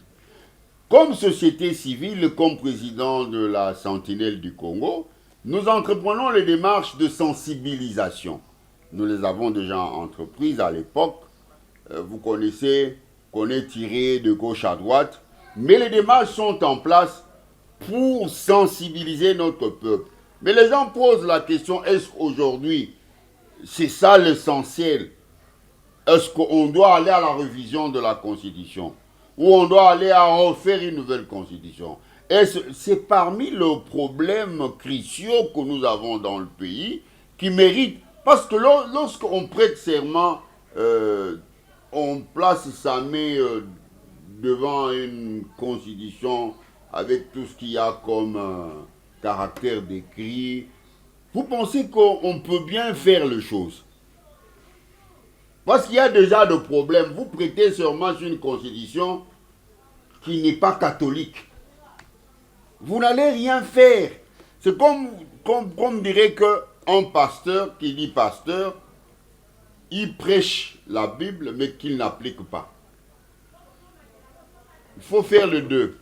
Comme société civile, comme président de la Sentinelle du Congo, nous entreprenons les démarches de sensibilisation. Nous les avons déjà entreprises à l'époque. Vous connaissez qu'on est tiré de gauche à droite. Mais les démarches sont en place pour sensibiliser notre peuple. Mais les gens posent la question, est-ce qu'aujourd'hui, c'est ça l'essentiel? Est-ce qu'on doit aller à la révision de la Constitution? Ou on doit aller à refaire une nouvelle Constitution? C'est parmi les problèmes cruciaux que nous avons dans le pays qui méritent. Parce que lorsqu'on prête serment, on place sa main devant une Constitution avec tout ce qu'il y a comme caractère décrit. Vous pensez qu'on peut bien faire les choses? Parce qu'il y a déjà des problèmes. Vous prêtez serment sur une constitution qui n'est pas catholique. Vous n'allez rien faire. C'est comme dirait qu'un pasteur qui dit pasteur, il prêche la Bible mais qu'il n'applique pas. Il faut faire les deux.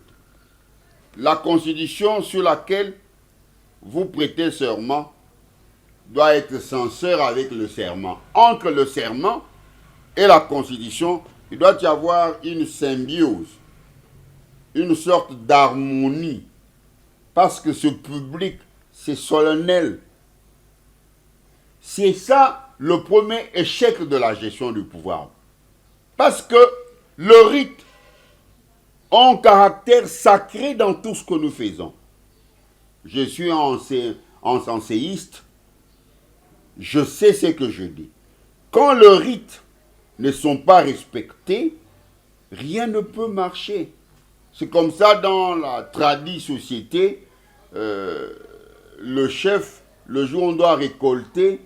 La constitution sur laquelle vous prêtez serment doit être sincère avec le serment. Entre le serment et la constitution, il doit y avoir une symbiose, une sorte d'harmonie. Parce que ce public, c'est solennel. C'est ça le premier échec de la gestion du pouvoir. Parce que le rite a un caractère sacré dans tout ce que nous faisons. Je suis enseigiste, je sais ce que je dis. Quand le rite ne sont pas respectés, rien ne peut marcher. C'est comme ça dans la société, le chef, le jour où on doit récolter,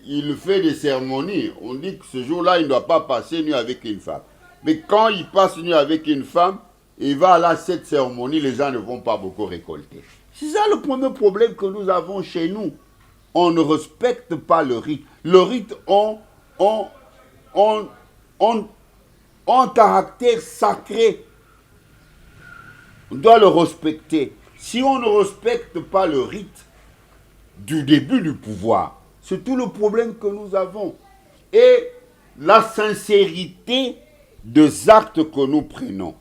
il fait des cérémonies. On dit que ce jour-là, il ne doit pas passer nuit avec une femme. Mais quand il passe nuit avec une femme, il va à cette cérémonie, les gens ne vont pas beaucoup récolter. C'est ça le premier problème que nous avons chez nous. On ne respecte pas le rite. Le rite a un caractère sacré. On doit le respecter. Si on ne respecte pas le rite du début du pouvoir, c'est tout le problème que nous avons. Et la sincérité des actes que nous prenons.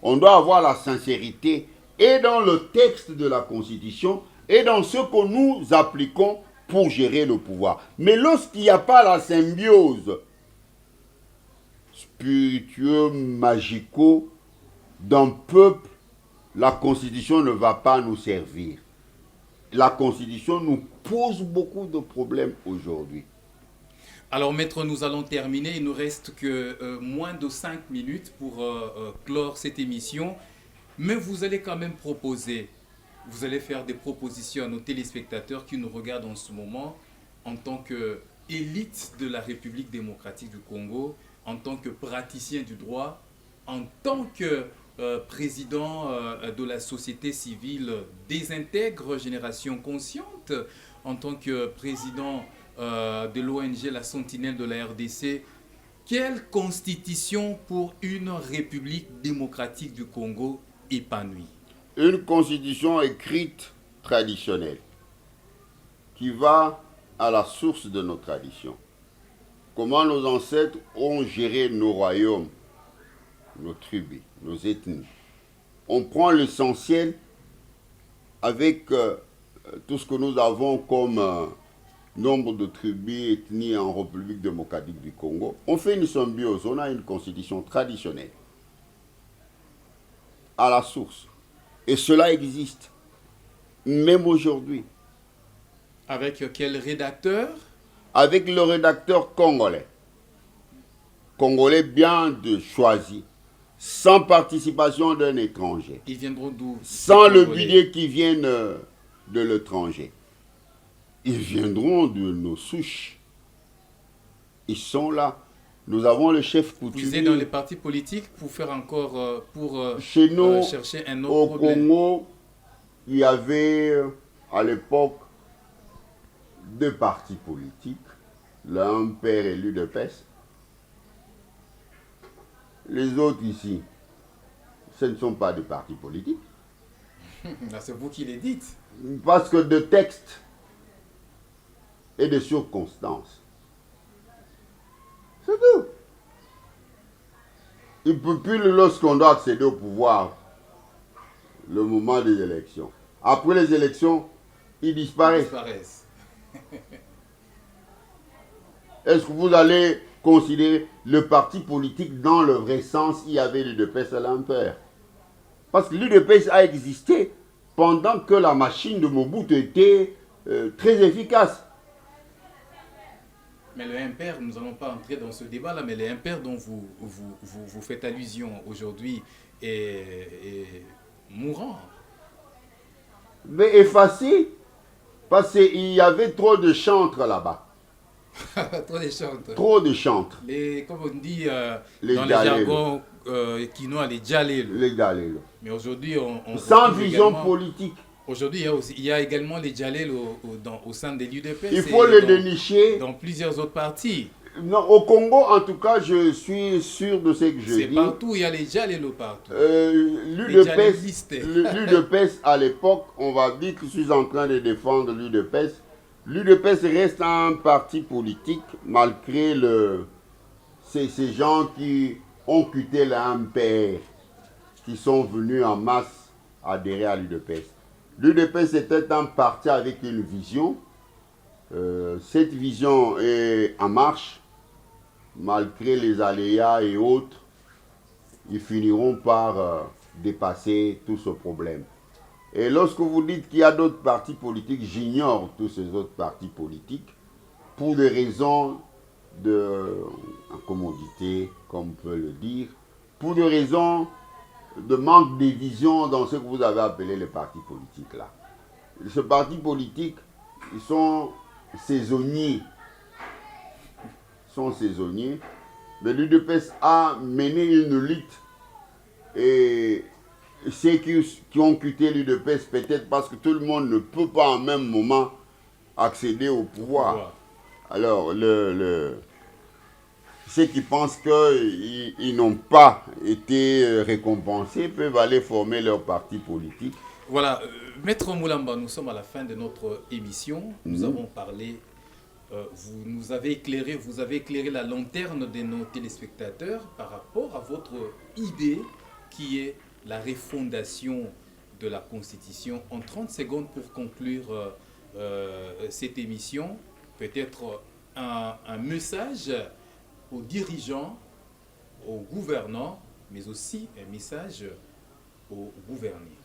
On doit avoir la sincérité et dans le texte de la Constitution et dans ce que nous appliquons pour gérer le pouvoir. Mais lorsqu'il n'y a pas la symbiose spiritueux, magico d'un peuple, la Constitution ne va pas nous servir. La Constitution nous pose beaucoup de problèmes aujourd'hui.
Alors, maître, nous allons terminer. Il nous reste que moins de 5 minutes pour clore cette émission. Mais vous allez quand même proposer, vous allez faire des propositions à nos téléspectateurs qui nous regardent en ce moment en tant qu'élite de la République démocratique du Congo, en tant que praticien du droit, en tant que président de la société civile des intègres Génération Consciente, en tant que président de l'ONG La Sentinelle de la RDC. Quelle constitution pour une République démocratique du Congo épanouie?
Une constitution écrite traditionnelle. qui va à la source de nos traditions. Comment nos ancêtres ont géré nos royaumes, nos tribus, nos ethnies. On prend l'essentiel avec tout ce que nous avons comme nombre de tribus, ethnies en République démocratique du Congo. On fait une symbiose, on a une constitution traditionnelle à la source. Et cela existe, même aujourd'hui.
Avec quel rédacteur?
Avec le rédacteur congolais. Congolais bien de choisi, sans participation d'un étranger.
Ils viendront d'où?
Sans le biais qui viennent de l'étranger. Ils viendront de nos souches. Ils sont là. Nous avons le chef coutumier.
Vous êtes dans les partis politiques pour faire encore,
chez nous,
chercher un autre
au
problème.
Congo, il y avait à l'époque 2 partis politiques, le père et l'UDPS. Les autres ici, ce ne sont pas des partis politiques.
C'est vous qui les dites.
Parce que de textes et de circonstances. C'est tout. Il ne peut plus, lorsqu'on doit accéder au pouvoir, le moment des élections. Après les élections, ils disparaissent. Est-ce que vous allez considérer le parti politique dans le vrai sens? Il y avait l'UDPS à l'Impair. Parce que l'UDPS a existé pendant que la machine de Mobutu était très efficace.
Mais le impair, nous n'allons pas entrer dans ce débat-là, mais le impair dont vous faites allusion aujourd'hui est mourant.
Mais effacé, parce qu'il y avait trop de chantres là-bas.
Trop de chantres.
Trop de chantres.
Comme on dit
les
dans le jargon quinoa, les djalélo.
Les djalélo.
Mais aujourd'hui, on
sans vision politique.
Aujourd'hui, il y a également les djalélo au sein de l'UDPS.
Il faut les dénicher.
Dans plusieurs autres partis.
Non, au Congo, en tout cas, je suis sûr de ce que je dis.
C'est partout, il y a les djalélo partout.
L'UDPS, à l'époque, on va dire que je suis en train de défendre l'UDPS. L'UDPS reste un parti politique, malgré ces gens qui ont quitté la MPR, qui sont venus en masse adhérer à l'UDPS. L'UDPS était un parti avec une vision. Cette vision est en marche, malgré les aléas et autres. Ils finiront par dépasser tout ce problème. Et lorsque vous dites qu'il y a d'autres partis politiques, j'ignore tous ces autres partis politiques pour des raisons de commodité, comme on peut le dire, pour des raisons de manque de vision dans ce que vous avez appelé les partis politiques là. Ces partis politiques, ils sont saisonniers. Mais l'UDPS a mené une lutte et ceux qui ont quitté l'UDPS, peut-être parce que tout le monde ne peut pas en même moment accéder au pouvoir. Alors, ceux qui pensent qu'ils n'ont pas été récompensés peuvent aller former leur parti politique.
Voilà, Maître Moulamba, nous sommes à la fin de notre émission. Nous avons parlé, vous nous avez éclairé, vous avez éclairé la lanterne de nos téléspectateurs par rapport à votre idée qui est la refondation de la Constitution. En 30 secondes pour conclure cette émission, peut-être un message aux dirigeants, aux gouvernants, mais aussi un message aux gouvernés.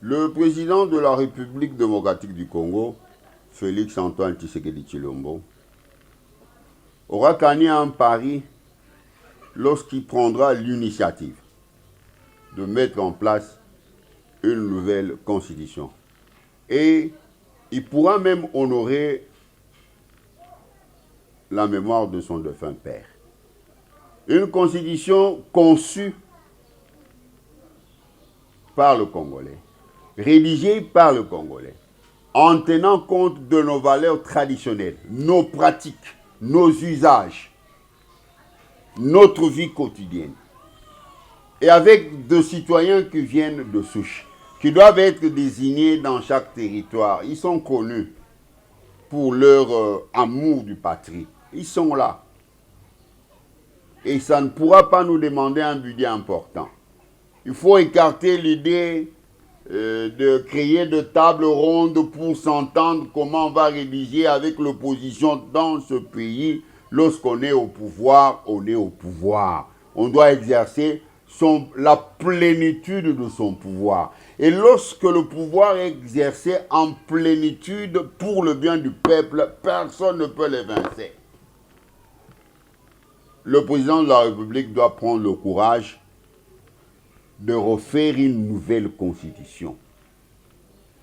Le président de la République démocratique du Congo, Félix Antoine Tshisekedi Tshilombo, aura gagné un pari lorsqu'il prendra l'initiative de mettre en place une nouvelle constitution. Et il pourra même honorer la mémoire de son défunt père. Une constitution conçue par le Congolais, rédigée par le Congolais, en tenant compte de nos valeurs traditionnelles, nos pratiques, nos usages, notre vie quotidienne. Et avec des citoyens qui viennent de souche, qui doivent être désignés dans chaque territoire. Ils sont connus. pour leur amour du patrie. Ils sont là. Et ça ne pourra pas nous demander un budget important. Il faut écarter l'idée de créer de tables rondes pour s'entendre comment on va rédiger avec l'opposition dans ce pays. Lorsqu'on est au pouvoir, on est au pouvoir. On doit exercer la plénitude de son pouvoir. Et lorsque le pouvoir est exercé en plénitude pour le bien du peuple, personne ne peut l'évincer. Le président de la République doit prendre le courage de refaire une nouvelle constitution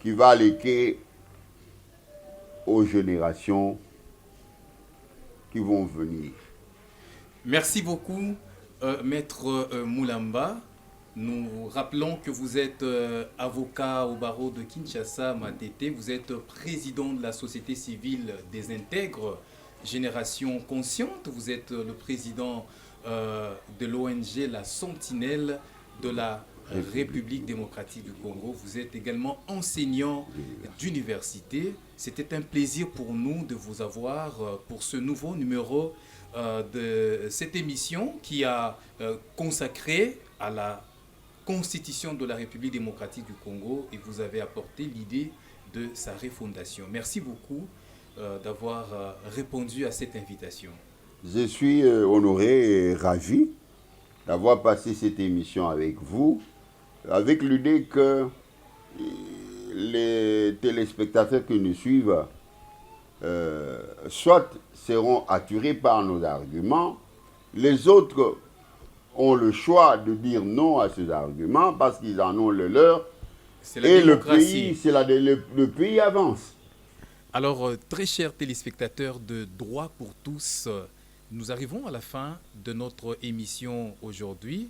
qui va léguer aux générations qui vont venir.
Merci beaucoup, Maître Moulamba. Nous rappelons que vous êtes avocat au barreau de Kinshasa, Matete. Vous êtes président de la société civile des intègres Génération Consciente. Vous êtes le président de l'ONG La Sentinelle de la République démocratique du Congo. Vous êtes également enseignant d'université. C'était un plaisir pour nous de vous avoir pour ce nouveau numéro de cette émission qui a consacré à la Constitution de la République démocratique du Congo, et vous avez apporté l'idée de sa refondation. Merci beaucoup d'avoir répondu à cette invitation.
Je suis honoré et ravi d'avoir passé cette émission avec vous, avec l'idée que les téléspectateurs qui nous suivent soit seront attirés par nos arguments, les autres ont le choix de dire non à ces arguments parce qu'ils en ont le leur, et le pays avance.
Alors, très chers téléspectateurs de Droit pour tous, nous arrivons à la fin de notre émission aujourd'hui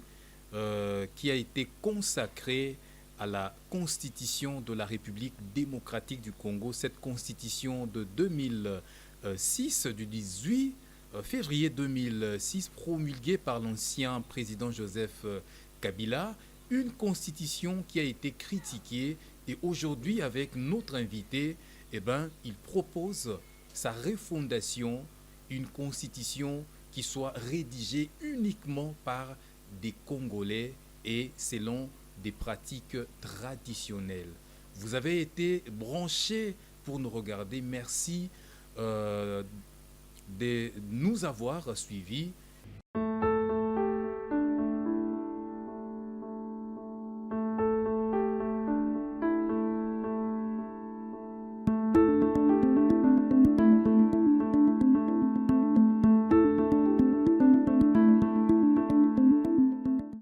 qui a été consacrée à la Constitution de la République démocratique du Congo, cette Constitution de 2006, du 18 février 2006, promulguée par l'ancien président Joseph Kabila, une Constitution qui a été critiquée, et aujourd'hui, avec notre invité, il propose sa refondation, une Constitution qui soit rédigée uniquement par des Congolais et selon des pratiques traditionnelles. Vous avez été branchés pour nous regarder. Merci de nous avoir suivis.